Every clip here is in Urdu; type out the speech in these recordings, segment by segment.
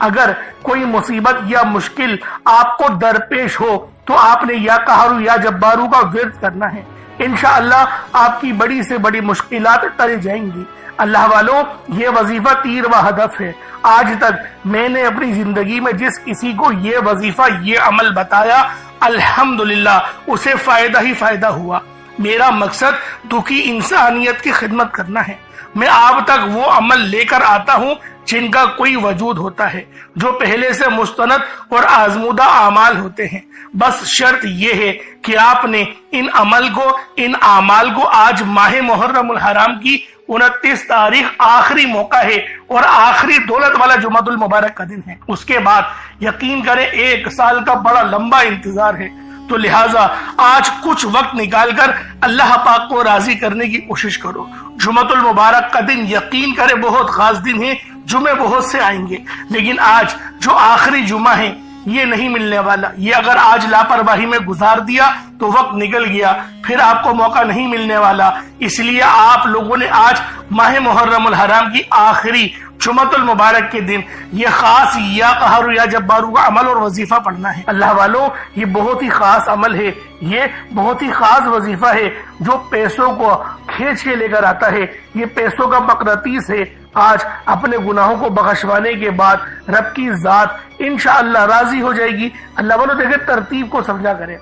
اگر کوئی مصیبت یا مشکل آپ کو درپیش ہو تو آپ نے یا قہر یا جبارو کا ورد کرنا ہے، انشاءاللہ آپ کی بڑی سے بڑی مشکلات ٹل جائیں گی۔ اللہ والوں، یہ وظیفہ تیر و ہدف ہے۔ آج تک میں نے اپنی زندگی میں جس کسی کو یہ وظیفہ، یہ عمل بتایا، الحمدللہ اسے فائدہ ہی فائدہ ہوا۔ میرا مقصد دکھی انسانیت کی خدمت کرنا ہے۔ میں آپ تک وہ عمل لے کر آتا ہوں جن کا کوئی وجود ہوتا ہے، جو پہلے سے مستند اور آزمودہ اعمال ہوتے ہیں۔ بس شرط یہ ہے کہ آپ نے ان اعمال کو آج ماہ محرم الحرام کی 29 تاریخ آخری موقع ہے اور آخری دولت والا جمعۃ المبارک کا دن ہے۔ اس کے بعد یقین کریں 1 سال کا بڑا لمبا انتظار ہے، تو لہٰذا آج کچھ وقت نکال کر اللہ پاک کو راضی کرنے کی کوشش کرو۔ جمعۃ المبارک کا دن یقین کریں بہت خاص دن ہے، جمعے بہت سے آئیں گے، لیکن آج جو آخری جمعہ ہے یہ نہیں ملنے والا۔ یہ اگر آج لاپرواہی میں گزار دیا تو وقت نکل گیا، پھر آپ کو موقع نہیں ملنے والا۔ اس لیے آپ لوگوں نے آج ماہ محرم الحرام کی آخری جمعۃ المبارک کے دن یہ خاص یا قہر یا جبارو کا عمل اور وظیفہ پڑھنا ہے۔ اللہ والوں، یہ بہت ہی خاص عمل ہے، یہ بہت ہی خاص وظیفہ ہے جو پیسوں کو کھینچ کے لے کر آتا ہے۔ یہ پیسوں کا مقناطیس ہے۔ آج اپنے گناہوں کو بخشوانے کے بعد رب کی ذات انشاءاللہ راضی ہو جائے گی۔ اللہ والوں دیکھیں، ترتیب کو سمجھا کریں۔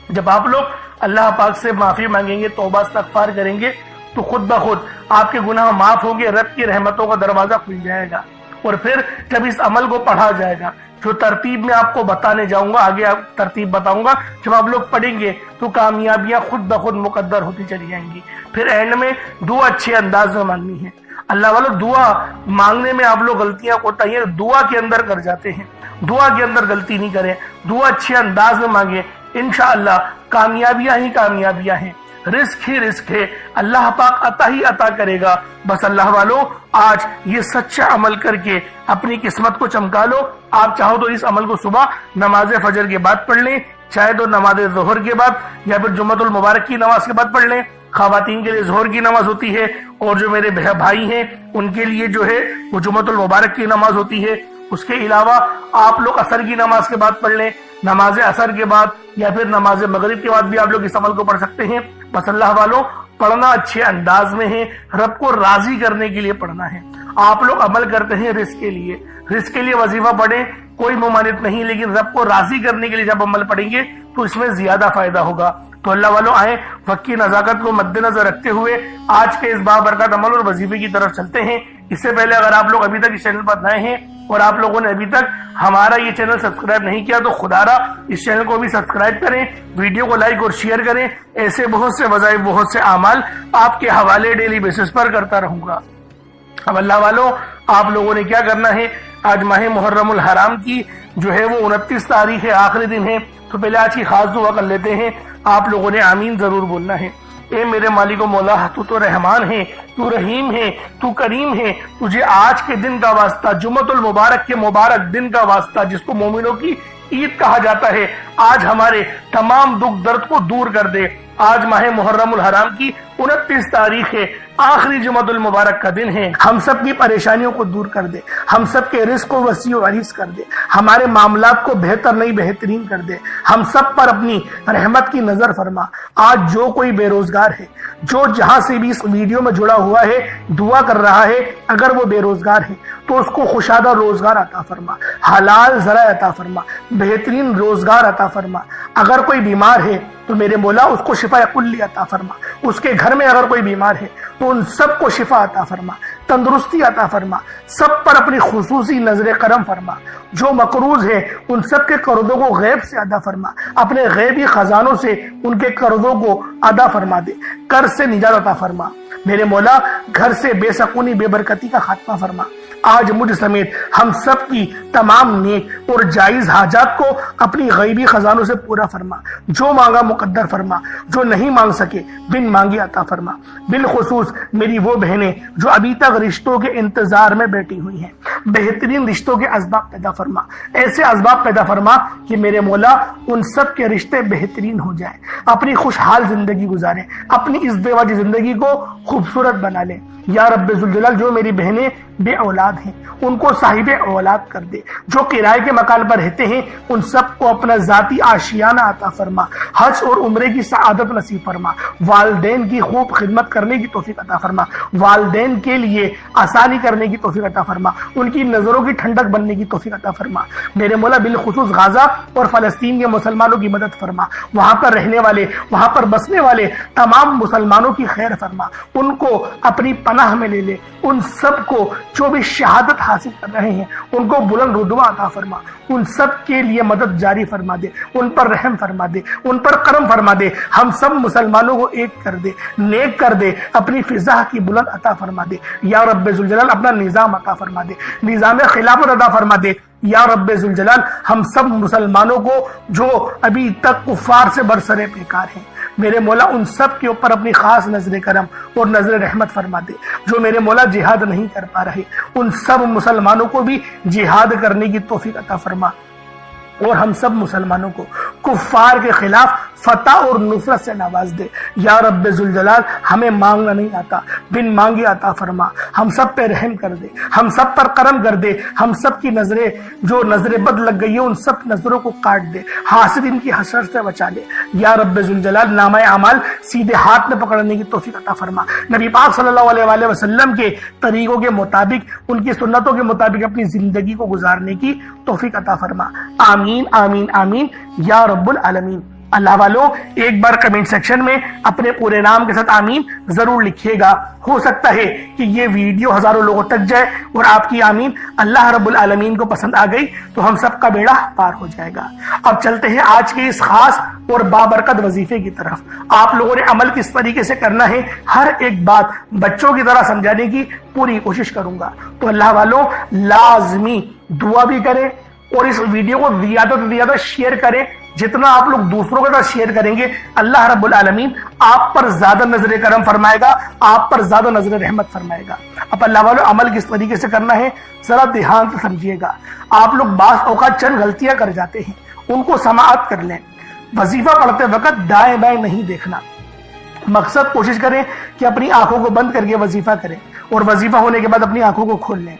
جب آپ لوگ اللہ پاک سے معافی مانگیں گے، توبہ استغفار کریں گے، تو خود بخود آپ کے گناہ معاف ہوں گے، رب کی رحمتوں کا دروازہ کھل جائے گا۔ اور پھر جب اس عمل کو پڑھا جائے گا، جو ترتیب میں آپ کو بتانے جاؤں گا، آگے ترتیب بتاؤں گا، جب آپ لوگ پڑھیں گے تو کامیابیاں خود بخود مقدر ہوتی چلی جائیں گی۔ پھر اینڈ میں دعا اچھے انداز میں مانگنی ہے۔ اللہ والوں، دعا مانگنے میں آپ لوگ غلطیاں کوتاہیاں دعا کے اندر کر جاتے ہیں۔ دعا کے اندر غلطی نہیں کریں، دعا اچھے انداز میں مانگیں، انشاءاللہ کامیابیاں ہی کامیابیاں ہیں، رزق ہی رزق ہے، اللہ پاک عطا ہی عطا کرے گا۔ بس اللہ والوں، آج یہ سچا عمل کر کے اپنی قسمت کو چمکا لو۔ آپ چاہو تو اس عمل کو صبح نماز فجر کے بعد پڑھ لیں، چاہے تو نماز ظہر کے بعد یا پھر جمعۃ المبارک کی نماز کے بعد پڑھ لیں۔ خواتین کے لیے ظہر کی نماز ہوتی ہے، اور جو میرے بھائی ہیں ان کے لیے جو ہے وہ جمعۃ المبارک کی نماز ہوتی ہے۔ اس کے علاوہ آپ لوگ عصر کی نماز کے بعد پڑھ لیں، نماز عصر کے بعد یا پھر نماز مغرب کے بعد بھی آپ لوگ اس عمل کو پڑھ سکتے ہیں۔ بس اللہ والوں، پڑھنا اچھے انداز میں ہے، رب کو راضی کرنے کے لیے پڑھنا ہے۔ آپ لوگ عمل کرتے ہیں رزق کے لیے وظیفہ پڑھیں، کوئی ممانعت نہیں، لیکن رب کو راضی کرنے کے لیے جب عمل پڑھیں گے تو اس میں زیادہ فائدہ ہوگا۔ تو اللہ والوں، آئیں وقت کی نزاکت کو مد نظر رکھتے ہوئے آج کے اس بابرکت عمل اور وظیفے کی طرف چلتے ہیں۔ اس سے پہلے اگر آپ لوگ ابھی تک اس چینل پر نئے ہیں اور آپ لوگوں نے ابھی تک ہمارا یہ چینل سبسکرائب نہیں کیا تو خدا را اس چینل کو بھی سبسکرائب کریں، ویڈیو کو لائک اور شیئر کریں۔ ایسے بہت سے وظائف، بہت سے اعمال آپ کے حوالے ڈیلی بیسس پر کرتا رہوں گا۔ اب اللہ والوں، آپ لوگوں نے کیا کرنا ہے، آج ماہ محرم الحرام کی جو ہے وہ 29 تاریخ ہے، آخری دن ہے، تو پہلے آج کی خاص دعا کر لیتے ہیں۔ آپ لوگوں نے آمین ضرور بولنا ہے۔ اے میرے مالک و مولا، تو رحمان ہے، تو رحیم ہے، تو کریم ہے، تجھے آج کے دن کا واسطہ، جمعۃ المبارک کے مبارک دن کا واسطہ، جس کو مومنوں کی عید کہا جاتا ہے، آج ہمارے تمام دکھ درد کو دور کر دے۔ آج ماہ محرم الحرام کی 29 تاریخ ہے، آخری جمعۃ المبارک کا دن ہے، ہم سب کی پریشانیوں کو دور کر دے، ہم سب کے رزق کو وسیع و عریض کر دے، ہمارے معاملات کو بہتر نہیں بہترین کر دے، ہم سب پر اپنی رحمت کی نظر فرما۔ آج جو کوئی بے روزگار ہے، جو جہاں سے بھی اس ویڈیو میں جڑا ہوا ہے، دعا کر رہا ہے، اگر وہ بے روزگار ہے تو اس کو خوشادہ روزگار عطا فرما، حلال ذرائع عطا فرما، بہترین روزگار عطا فرما۔ اگر کوئی بیمار ہے تو میرے مولا اس کو شفا کلی عطا فرما، اس کے گھر میں اگر کوئی بیمار ہے تو ان سب کو شفا عطا فرما، تندرستی عطا فرما، سب پر اپنی خصوصی نظر کرم فرما۔ جو مقروض ہے ان سب کے قرضوں کو غیب سے ادا فرما، اپنے غیبی خزانوں سے ان کے قرضوں کو ادا فرما دے، قرض سے نجات عطا فرما۔ میرے مولا گھر سے بے سکونی بے برکتی کا خاتمہ فرما۔ آج مجھ سمیت ہم سب کی تمام نیک اور جائز حاجات کو اپنی غیبی خزانوں سے پورا فرما، جو مانگا مقدر فرما، جو نہیں مانگ سکے بن مانگے عطا فرما۔ بالخصوص میری وہ بہنیں جو ابھی تک رشتوں کے انتظار میں بیٹھی ہوئی ہیں، بہترین رشتوں کے اسباب پیدا فرما، ایسے اسباب پیدا فرما کہ میرے مولا ان سب کے رشتے بہترین ہو جائیں، اپنی خوشحال زندگی گزاریں، اپنی اس بے وجہ زندگی کو خوبصورت بنا لیں۔ یا رب ذوالجلال، جو میری بہنیں بے اولاد ہیں ان کو صاحب اولاد کر دے، جو کرائے کے مکان پر رہتے ہیں ان سب کو اپنا ذاتی آشیانہ عطا فرما، حج اور عمرے کی سعادت نصیب فرما، والدین کی خوب خدمت کرنے کی توفیق عطا فرما، والدین کے لیے آسانی کرنے کی توفیق عطا فرما، ان کی نظروں کی ٹھنڈک بننے کی توفیق عطا فرما۔ میرے مولا بالخصوص غزہ اور فلسطین کے مسلمانوں کی مدد فرما، وہاں پر رہنے والے، وہاں پر بسنے والے تمام مسلمانوں کی خیر فرما، ان کو اپنی پناہ میں لے لے، ان سب کو جو بھی شہادت حاصل کر رہے ہیں ان کو بلند رتبہ عطا فرما، ان سب کے لیے مدد جاری فرما دے، ان پر رحم فرما دے، ان پر کرم فرما دے، ہم سب مسلمانوں کو ایک کر دے، نیک کر دے، اپنی فضا کی بلند عطا فرما دے یا رب ذوالجلال، اپنا نظام عطا فرما دے، نظام خلافت عطا فرما دے یا رب ذوالجلال۔ ہم سب مسلمانوں کو جو ابھی تک کفار سے برسرے پیکار ہیں میرے مولا ان سب کے اوپر اپنی خاص نظر کرم اور نظر رحمت فرما دے، جو میرے مولا جہاد نہیں کر پا رہے ان سب مسلمانوں کو بھی جہاد کرنے کی توفیق عطا فرما، اور ہم سب مسلمانوں کو کفار کے خلاف فتح اور نصرت سے نواز دے یا رب ذوالجلال۔ ہمیں مانگنا نہیں آتا، بن مانگے عطا فرما، ہم سب پہ رحم کر دے، ہم سب پر کرم کر دے، ہم سب کی نظریں جو نظر بد لگ گئی ہے ان سب نظروں کو کاٹ دے، حاسد ان کی حسرت سے بچا لے یا رب ذوالجلال۔ نامہ اعمال سیدھے ہاتھ میں پکڑنے کی توفیق عطا فرما، نبی پاک صلی اللہ علیہ وآلہ وسلم کے طریقوں کے مطابق، ان کی سنتوں کے مطابق اپنی زندگی کو گزارنے کی توفیق عطا فرما، آمین آمین آمین یا رب العالمین۔ اللہ والوں ایک بار کمنٹ سیکشن میں اپنے پورے نام کے ساتھ آمین ضرور لکھیے گا، ہو سکتا ہے کہ یہ ویڈیو ہزاروں لوگوں تک جائے اور آپ کی آمین اللہ رب العالمین کو پسند آ گئی تو ہم سب کا بیڑا پار ہو جائے گا۔ اب چلتے ہیں آج کے اس خاص اور بابرکت وظیفے کی طرف۔ آپ لوگوں نے عمل کس طریقے سے کرنا ہے ہر ایک بات بچوں کی طرح سمجھانے کی پوری کوشش کروں گا، تو اللہ والوں لازمی دعا بھی کریں اور اس ویڈیو کو زیادہ سے زیادہ شیئر کریں۔ جتنا آپ لوگ دوسروں کے ساتھ شیئر کریں گے اللہ رب العالمین آپ پر زیادہ نظر کرم فرمائے گا، آپ پر زیادہ نظر رحمت فرمائے گا۔ اب اللہ والوں عمل کس طریقے سے کرنا ہے ذرا دھیان سے سمجھیے گا۔ آپ لوگ بعض اوقات چند غلطیاں کر جاتے ہیں، ان کو سماعت کر لیں۔ وظیفہ پڑھتے وقت دائیں بائیں نہیں دیکھنا، مقصد کوشش کریں کہ اپنی آنکھوں کو بند کر کے وظیفہ کریں اور وظیفہ ہونے کے بعد اپنی آنکھوں کو کھول لیں،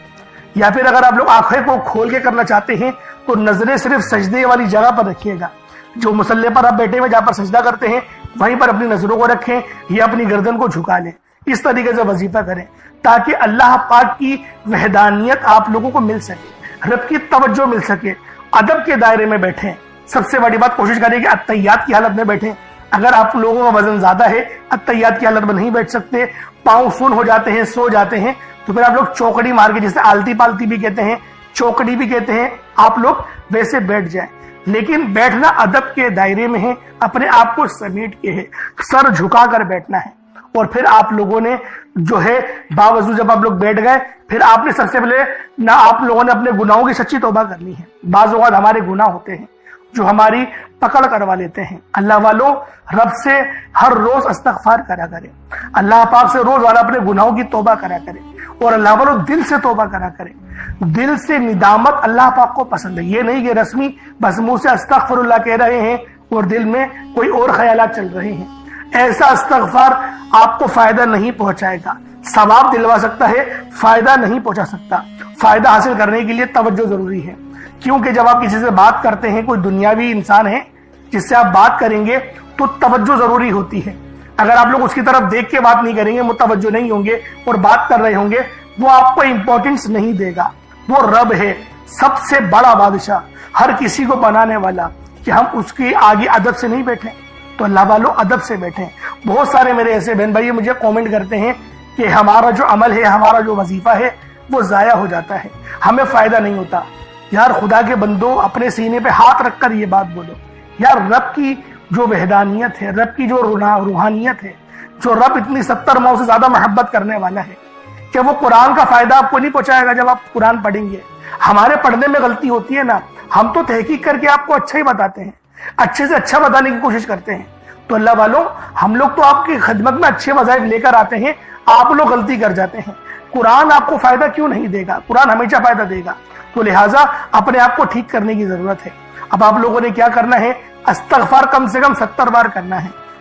یا پھر اگر آپ لوگ آنکھیں کو کھول کے کرنا چاہتے ہیں تو نظریں صرف سجدے والی جگہ پر رکھیے گا، جو مصلی پر آپ بیٹھے ہوئے جہاں پر سجدہ کرتے ہیں وہیں پر اپنی نظروں کو رکھیں یا اپنی گردن کو جھکا لیں۔ اس طریقے سے وظیفہ کریں تاکہ اللہ پاک کی وحدانیت آپ لوگوں کو مل سکے، رب کی توجہ مل سکے، ادب کے دائرے میں بیٹھیں۔ سب سے بڑی بات کوشش کریں کہ اتحیات کی حالت میں بیٹھیں۔ اگر آپ لوگوں کا وزن زیادہ ہے اتحیات کی حالت میں نہیں بیٹھ سکتے، پاؤں سن ہو جاتے ہیں، سو جاتے ہیں، تو پھر آپ لوگ چوکڑی مار کے، جسے آلتی پالتی بھی کہتے ہیں، چوکڑی بھی کہتے ہیں، آپ لوگ ویسے بیٹھ جائیں۔ لیکن بیٹھنا ادب کے دائرے میں ہے، اپنے آپ کو سمیٹ کے ہے، سر جھکا کر بیٹھنا ہے۔ اور پھر آپ لوگوں نے جو ہے باوضو جب آپ لوگ بیٹھ گئے پھر آپ نے سب سے پہلے نہ آپ لوگوں نے اپنے گناہوں کی سچی توبہ کرنی ہے۔ بعض اوقات ہمارے گناہ ہوتے ہیں جو ہماری پکڑ کروا لیتے ہیں۔ اللہ والوں رب سے ہر روز استغفار کرا کرے، اللہ پاک سے روزانہ اپنے گناہوں کی توبہ کرا کرے، اور اللہ والوں دل سے توبہ کرا کرے۔ دل سے ندامت اللہ پاک کو پسند ہے، یہ نہیں کہ رسمی بس منہ سے استغفر اللہ کہہ رہے ہیں اور دل میں کوئی اور خیالات چل رہے ہیں۔ ایسا استغفار آپ کو فائدہ نہیں پہنچائے گا، ثواب دلوا سکتا ہے، فائدہ نہیں پہنچا سکتا۔ فائدہ حاصل کرنے کے لیے توجہ ضروری ہے، کیونکہ جب آپ کسی سے بات کرتے ہیں، کوئی دنیاوی انسان ہے جس سے آپ بات کریں گے تو توجہ ضروری ہوتی ہے۔ اگر آپ لوگ اس کی طرف دیکھ کے بات نہیں کریں گے، متوجہ نہیں ہوں گے اور بات کر رہے ہوں گے، وہ آپ کو امپورٹنس نہیں دے گا۔ وہ رب ہے، سب سے بڑا بادشاہ، ہر کسی کو بنانے والا، کہ ہم اس کے آگے ادب سے نہیں بیٹھیں۔ تو اللہ والوں ادب سے بیٹھیں۔ بہت سارے میرے ایسے بہن بھائی مجھے کامنٹ کرتے ہیں کہ ہمارا جو عمل ہے، ہمارا جو وظیفہ ہے وہ ضائع ہو جاتا ہے، ہمیں فائدہ نہیں ہوتا۔ یار خدا کے بندو اپنے سینے پہ ہاتھ رکھ کر یہ بات بولو، یار رب کی جو وحدانیت ہے، رب کی جو روحانیت ہے، جو رب اتنی 70 ماؤں سے زیادہ محبت کرنے والا ہے، کہ وہ قرآن کا فائدہ آپ کو نہیں پہنچائے گا جب آپ قرآن پڑھیں گے۔ ہمارے پڑھنے میں غلطی ہوتی ہے نا، ہم تو تحقیق کر کے آپ کو اچھا ہی بتاتے ہیں، اچھے سے اچھا بتانے کی کوشش کرتے ہیں۔ تو اللہ والوں ہم لوگ تو آپ کی خدمت میں اچھے وظائف لے کر آتے ہیں، آپ لوگ غلطی کر جاتے ہیں۔ قرآن آپ کو فائدہ کیوں نہیں دے گا؟ قرآن ہمیشہ فائدہ دے گا۔ تو لہٰذا اپنے آپ کو ٹھیک کرنے کی ضرورت ہے۔ اب آپ لوگوں نے کیا کرنا ہے؟ استغفار کم سے کم 70 بار کرنا ہے،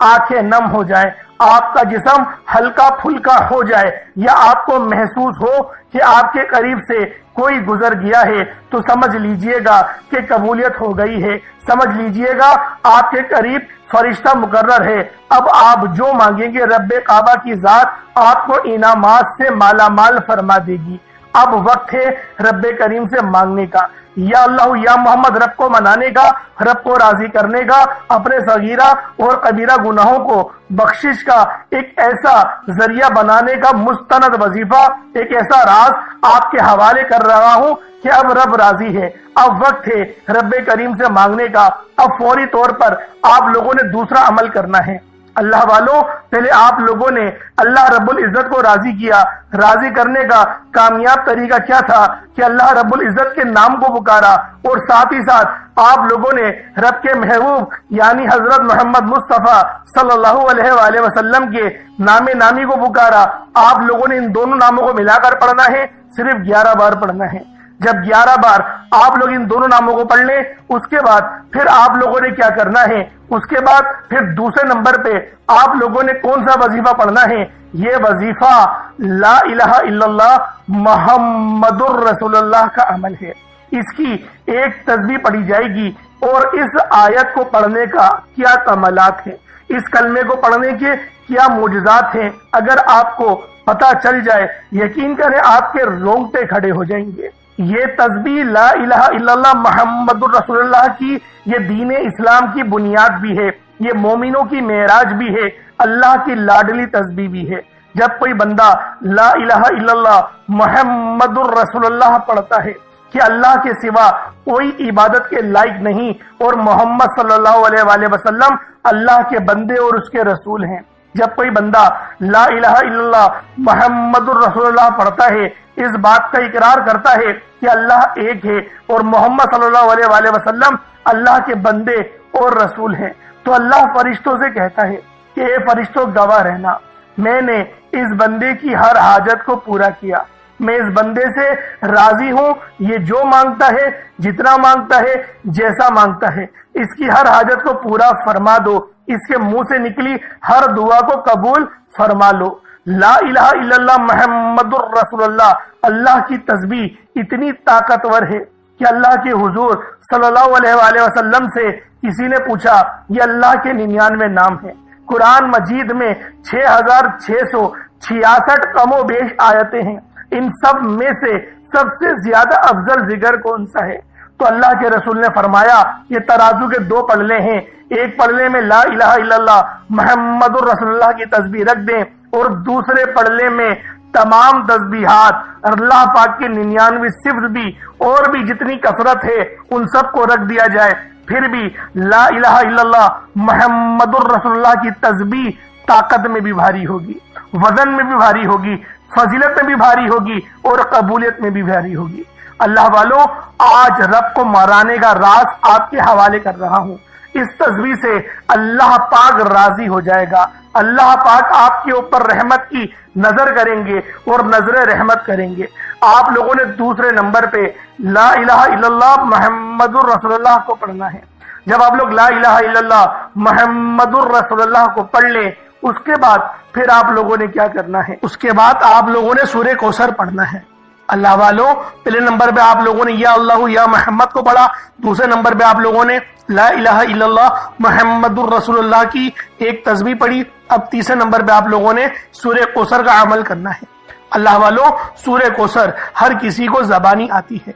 آنکھیں نم ہو جائیں، آپ کا جسم ہلکا پھلکا ہو جائے، یا آپ کو محسوس ہو کہ آپ کے قریب سے کوئی گزر گیا ہے، تو سمجھ لیجئے گا کہ قبولیت ہو گئی ہے، سمجھ لیجئے گا آپ کے قریب فرشتہ مقرر ہے۔ اب آپ جو مانگیں گے رب کعبہ کی ذات آپ کو انعامات سے مالا مال فرما دے گی۔ اب وقت ہے رب کریم سے مانگنے کا، یا اللہ یا محمد رب کو منانے کا، رب کو راضی کرنے کا، اپنے صغیرہ اور کبیرہ گناہوں کو بخشش کا ایک ایسا ذریعہ بنانے کا مستند وظیفہ، ایک ایسا راز آپ کے حوالے کر رہا ہوں کہ اب رب راضی ہے۔ اب وقت ہے رب کریم سے مانگنے کا۔ اب فوری طور پر آپ لوگوں نے دوسرا عمل کرنا ہے۔ اللہ والوں، پہلے آپ لوگوں نے اللہ رب العزت کو راضی کیا۔ راضی کرنے کا کامیاب طریقہ کیا تھا کہ اللہ رب العزت کے نام کو پکارا، اور ساتھ ہی ساتھ آپ لوگوں نے رب کے محبوب یعنی حضرت محمد مصطفیٰ صلی اللہ علیہ وآلہ وسلم کے نام نامی کو پکارا۔ آپ لوگوں نے ان دونوں ناموں کو ملا کر پڑھنا ہے، صرف 11 بار پڑھنا ہے۔ جب 11 بار آپ لوگ ان دونوں ناموں کو پڑھ لیں، اس کے بعد پھر آپ لوگوں نے کیا کرنا ہے، اس کے بعد پھر دوسرے نمبر پہ آپ لوگوں نے کون سا وظیفہ پڑھنا ہے؟ یہ وظیفہ لا الہ الا اللہ محمد الرسول اللہ کا عمل ہے۔ اس کی ایک تسبیح پڑھی جائے گی، اور اس آیت کو پڑھنے کا کیا کمالات ہیں، اس کلمے کو پڑھنے کے کیا معجزات ہیں، اگر آپ کو پتہ چل جائے، یقین کریں آپ کے رونگٹے کھڑے ہو جائیں گے۔ یہ تسبیح لا الہ الا اللہ محمد الرسول اللہ کی یہ دین اسلام کی بنیاد بھی ہے، یہ مومنوں کی معراج بھی ہے، اللہ کی لاڈلی تسبیح بھی ہے۔ جب کوئی بندہ لا الہ الا اللہ محمد الرسول اللہ پڑھتا ہے کہ اللہ کے سوا کوئی عبادت کے لائق نہیں، اور محمد صلی اللہ علیہ وآلہ وسلم اللہ کے بندے اور اس کے رسول ہیں، جب کوئی بندہ لا الہ الا اللہ محمد الرسول اللہ پڑھتا ہے، اس بات کا اقرار کرتا ہے کہ اللہ ایک ہے اور محمد صلی اللہ علیہ وآلہ وسلم اللہ کے بندے اور رسول ہیں، تو اللہ فرشتوں سے کہتا ہے کہ اے فرشتوں گواہ رہنا، میں نے اس بندے کی ہر حاجت کو پورا کیا، میں اس بندے سے راضی ہوں، یہ جو مانگتا ہے، جتنا مانگتا ہے، جیسا مانگتا ہے، اس کی ہر حاجت کو پورا فرما دو، اس کے منہ سے نکلی ہر دعا کو قبول فرما لو۔ لا الہ الا اللہ محمد الرسول اللہ، اللہ کی تسبیح اتنی طاقتور ہے کہ اللہ کے حضور صلی اللہ علیہ وآلہ وسلم سے کسی نے پوچھا، یہ اللہ کے 99 نام ہیں، قرآن مجید میں 6666 کم و بیش آیتیں ہیں، ان سب میں سے سب سے زیادہ افضل ذکر کون سا ہے؟ تو اللہ کے رسول نے فرمایا یہ ترازو کے 2 پلڑے ہیں، ایک پلڑے میں لا الہ الا اللہ محمد الرسول اللہ کی تسبیح رکھ دیں، اور دوسرے پلڑے میں تمام تسبیحات اللہ پاک کے 99 صفر بھی اور بھی جتنی کثرت ہے ان سب کو رکھ دیا جائے، پھر بھی لا الہ الا اللہ محمد الرسول اللہ کی تسبیح طاقت میں بھی بھاری ہوگی، وزن میں بھی بھاری ہوگی، فضیلت میں بھی بھاری ہوگی، اور قبولیت میں بھی بھاری ہوگی۔ اللہ والوں، آج رب کو مرانے کا راز آپ کے حوالے کر رہا ہوں۔ اس تسبیح سے اللہ پاک راضی ہو جائے گا، اللہ پاک آپ کے اوپر رحمت کی نظر کریں گے اور نظر رحمت کریں گے۔ آپ لوگوں نے دوسرے نمبر پہ لا الہ الا اللہ محمد الرسول اللہ کو پڑھنا ہے۔ جب آپ لوگ لا الہ الا اللہ محمد الرسول اللہ کو پڑھ لیں، اس کے بعد پھر آپ لوگوں نے کیا کرنا ہے؟ اس کے بعد آپ لوگوں نے سورہ کوثر پڑھنا ہے۔ اللہ والوں، پہلے نمبر پہ آپ لوگوں نے یا اللہ یا محمد کو پڑھا، دوسرے نمبر پہ آپ لوگوں نے لا الہ الا اللہ محمد الرسول اللہ کی ایک تسبیح پڑھی، اب تیسرے نمبر پہ آپ لوگوں نے سورہ کوثر کا عمل کرنا ہے۔ اللہ والوں، سورہ کوثر ہر کسی کو زبانی آتی ہے۔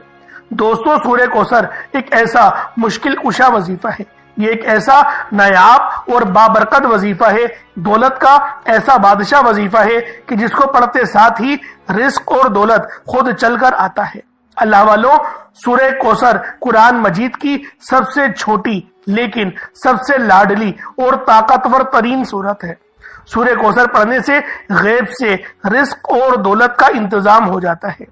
دوستو، سورہ کوثر ایک ایسا مشکل کشا وظیفہ ہے، یہ ایک ایسا نایاب اور بابرکت وظیفہ ہے، دولت کا ایسا بادشاہ وظیفہ ہے کہ جس کو پڑھتے ساتھ ہی رزق اور دولت خود چل کر آتا ہے۔ اللہ والوں، سورہ کوثر قرآن مجید کی سب سے چھوٹی لیکن سب سے لاڈلی اور طاقتور ترین سورت ہے۔ سورہ کوثر پڑھنے سے غیب سے رزق اور دولت کا انتظام ہو جاتا ہے۔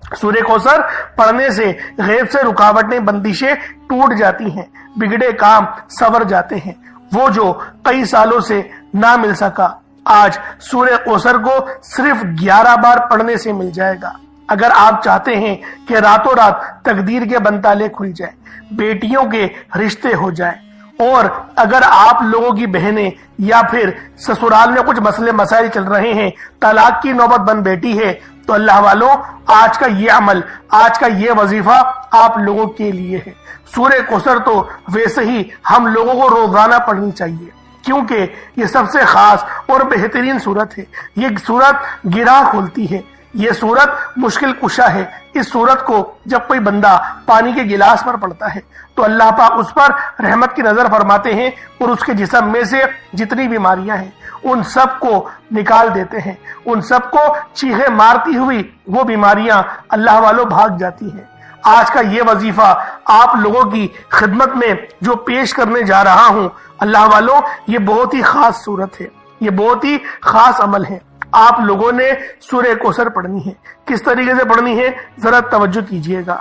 سورہ کوثر پڑھنے سے غیب سے رکاوٹیں بندشیں ٹوٹ جاتی ہیں، بگڑے کام سنور جاتے ہیں، وہ جو کئی سالوں سے نہ مل سکا آج سورہ کوثر کو صرف 11 بار پڑھنے سے مل جائے گا۔ اگر آپ چاہتے ہیں کہ راتوں رات تقدیر کے بنتالے کھل جائیں، بیٹیوں کے رشتے ہو جائیں، اور اگر آپ لوگوں کی بہنیں یا پھر سسرال میں کچھ مسئلے مسائل چل رہے ہیں، طلاق کی نوبت بن بیٹھی ہے، تو اللہ والوں آج کا یہ عمل، آج کا یہ وظیفہ آپ لوگوں کے لیے ہے۔ سورہ کوثر تو ویسے ہی ہم لوگوں کو روزانہ پڑھنی چاہیے، کیونکہ یہ سب سے خاص اور بہترین سورت ہے۔ یہ سورت گرہ کھولتی ہے، یہ سورت مشکل کشا ہے۔ اس سورت کو جب کوئی بندہ پانی کے گلاس پر پڑتا ہے تو اللہ پاک اس پر رحمت کی نظر فرماتے ہیں اور اس کے جسم میں سے جتنی بیماریاں ہیں ان سب کو نکال دیتے ہیں، ان سب کو چیخے مارتی ہوئی وہ بیماریاں اللہ والوں بھاگ جاتی ہیں۔ آج کا یہ وظیفہ آپ لوگوں کی خدمت میں جو پیش کرنے جا رہا ہوں، اللہ والوں یہ بہت ہی خاص صورت ہے، یہ بہت ہی خاص عمل ہے۔ آپ لوگوں نے سورہ کوثر پڑھنی ہے۔ کس طریقے سے پڑھنی ہے ذرا توجہ کیجئے گا۔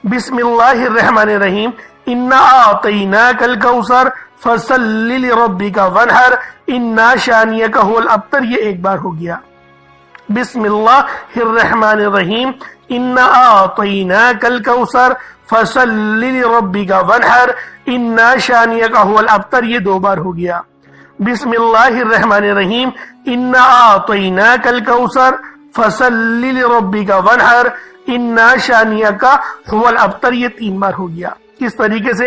بسم اللہ الرحمن الرحیم، انا اعطیناک الکوثر فصل لربک وانحر انا شانیک هو الابتر۔ یہ ایک بار ہو گیا۔ بسم اللہ الرحمن الرحیم، انا اعطیناک الکوثر فصل لربک وانحر انا شانیک هو الابتر۔ یہ دو بار ہو گیا۔ بسم اللہ الرحمن الرحیم، انا اعطیناک الکوثر فصل لربک وانحر انا شانیک هو الابتر۔ یہ تین بار ہو گیا۔ اس طریقے سے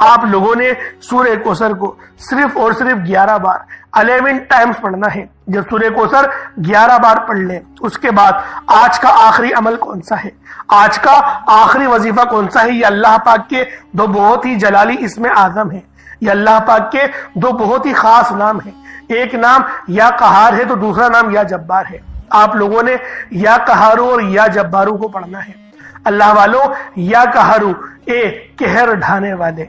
آپ لوگوں نے سورہ کوثر کو صرف اور صرف 11 بار 11 ٹائمز پڑھنا ہے۔ جب سورہ کوثر 11 بار پڑھ لیں اس کے بعد آج کا آخری عمل کون سا ہے، آج کا آخری وظیفہ کون سا ہے، یہ اللہ پاک کے دو بہت ہی جلالی اسم اعظم ہیں، یہ اللہ پاک کے دو بہت ہی خاص نام ہیں۔ ایک نام یا قہار ہے تو دوسرا نام یا جبار ہے۔ آپ لوگوں نے یا قہارو اور یا جبارو کو پڑھنا ہے۔ اللہ والوں یا قہارو اے قہر ڈھانے والے،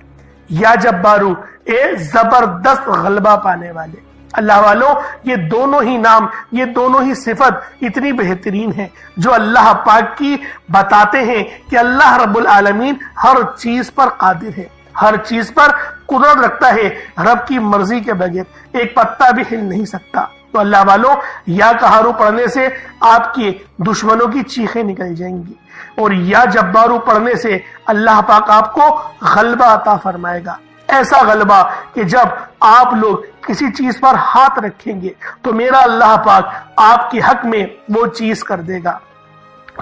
یا جبارو اے زبردست غلبہ پانے والے۔ اللہ والوں یہ دونوں ہی نام، یہ دونوں ہی صفت اتنی بہترین ہیں جو اللہ پاک کی بتاتے ہیں کہ اللہ رب العالمین ہر چیز پر قادر ہے، ہر چیز پر قدرت رکھتا ہے، رب کی مرضی کے بغیر ایک پتا بھی ہل نہیں سکتا۔ تو اللہ والوں یا قہارو پڑھنے سے آپ کے دشمنوں کی چیخیں نکل جائیں گی، اور یا جبارو پڑھنے سے اللہ پاک آپ کو غلبہ عطا فرمائے گا، ایسا غلبہ کہ جب آپ لوگ کسی چیز پر ہاتھ رکھیں گے تو میرا اللہ پاک آپ کے حق میں وہ چیز کر دے گا۔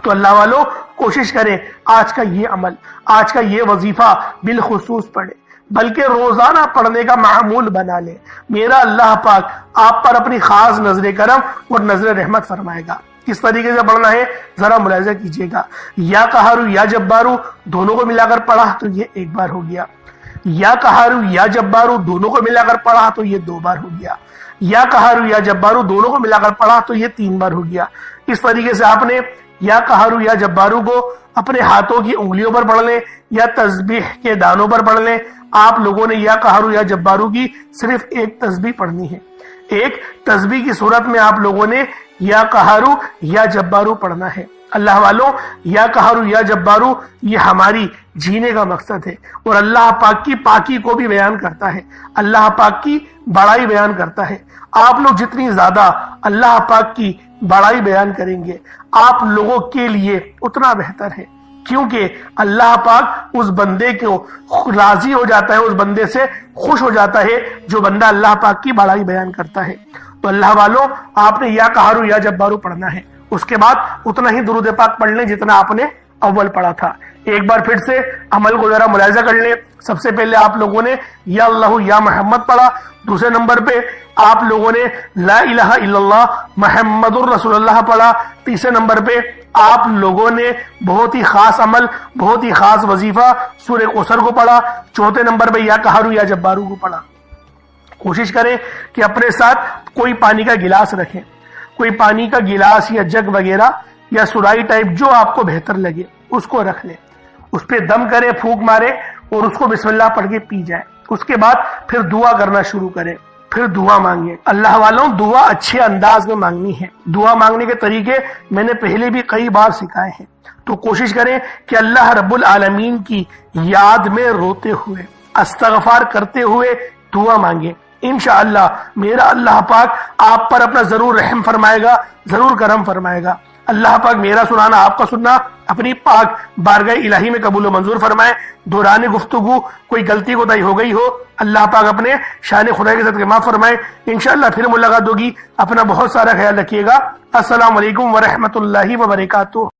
تو اللہ والوں کوشش کریں آج کا یہ عمل، آج کا یہ وظیفہ بالخصوص پڑھیں، بلکہ روزانہ پڑھنے کا معمول بنا لیں۔ میرا اللہ پاک آپ پر اپنی خاص نظر کرم اور نظر رحمت فرمائے گا۔ کس طریقے سے پڑھنا ہے ذرا ملاحظہ کیجئے گا۔ یا قہارو یا جبارو دونوں کو ملا کر پڑھا تو یہ ایک بار ہو گیا، یا قہارو یا جبارو دونوں کو ملا کر پڑھا تو یہ دو بار ہو گیا، یا قہارو یا جبارو دونوں کو ملا کر پڑھا تو یہ تین بار ہو گیا۔ اس طریقے سے آپ نے یا قہارو یا جبارو کو اپنے ہاتھوں کی انگلیوں پر پڑھ لیں یا تسبیح کے دانوں پر پڑھ لیں۔ آپ لوگوں نے یا قہارو یا جبارو کی صرف ایک تسبیح پڑھنی ہے، ایک تسبیح کی صورت میں آپ لوگوں نے یا قہارو یا جبارو پڑھنا ہے۔ اللہ والوں یا قہارو یا جبارو یہ ہماری جینے کا مقصد ہے اور اللہ پاک کی پاکی کو بھی بیان کرتا ہے، اللہ پاک کی بڑائی بیان کرتا ہے۔ آپ لوگ جتنی زیادہ اللہ پاک کی بڑائی بیان کریں گے آپ لوگوں کے لیے اتنا بہتر ہے، کیونکہ اللہ پاک اس بندے کو راضی ہو جاتا ہے، اس بندے سے خوش ہو جاتا ہے جو بندہ اللہ پاک کی بڑائی بیان کرتا ہے۔ تو اللہ والوں آپ نے یا قہارو یا جبارو پڑھنا ہے، اس کے بعد اتنا ہی درود پاک پڑھ لیں جتنا آپ نے اول پڑھا تھا۔ ایک بار پھر سے عمل کو ذرا ملاحظہ کر لیں۔ سب سے پہلے آپ لوگوں نے یا اللہ یا محمد پڑھا، دوسرے نمبر پہ آپ لوگوں نے لا الہ الا اللہ محمد الرسول اللہ پڑھا، تیسرے نمبر پہ آپ لوگوں نے بہت ہی خاص عمل، بہت ہی خاص وظیفہ سورہ کوثر کو پڑھا، چوتھے نمبر پہ یا قہارو یا جبارو کو پڑھا۔ کوشش کریں کہ اپنے ساتھ کوئی پانی کا گلاس رکھیں، کوئی پانی کا گلاس یا جگ وغیرہ یا سرائی ٹائپ جو آپ کو بہتر لگے اس کو رکھ لیں، اس پہ دم کریں، پھونک مارے اور اس کو بسم اللہ پڑھ کے پی جائیں۔ اس کے بعد پھر دعا کرنا شروع کریں، پھر دعا مانگیں۔ اللہ والوں دعا اچھے انداز میں مانگنی ہے، دعا مانگنے کے طریقے میں نے پہلے بھی کئی بار سکھائے ہیں، تو کوشش کریں کہ اللہ رب العالمین کی یاد میں روتے ہوئے، استغفار کرتے ہوئے دعا مانگیں۔ انشاءاللہ میرا اللہ پاک آپ پر اپنا ضرور رحم فرمائے گا، ضرور کرم فرمائے گا۔ اللہ پاک میرا سنانا، آپ کا سننا اپنی پاک بارگاہ الہی میں قبول و منظور فرمائے۔ دوران گفتگو کوئی غلطی کوتاہی ہو گئی ہو، اللہ پاک اپنے شان خدا کے ساتھ معاف فرمائے۔ انشاءاللہ پھر ملاقات ہوگی، اپنا بہت سارا خیال رکھیے گا۔ السلام علیکم ورحمۃ اللہ وبرکاتہ۔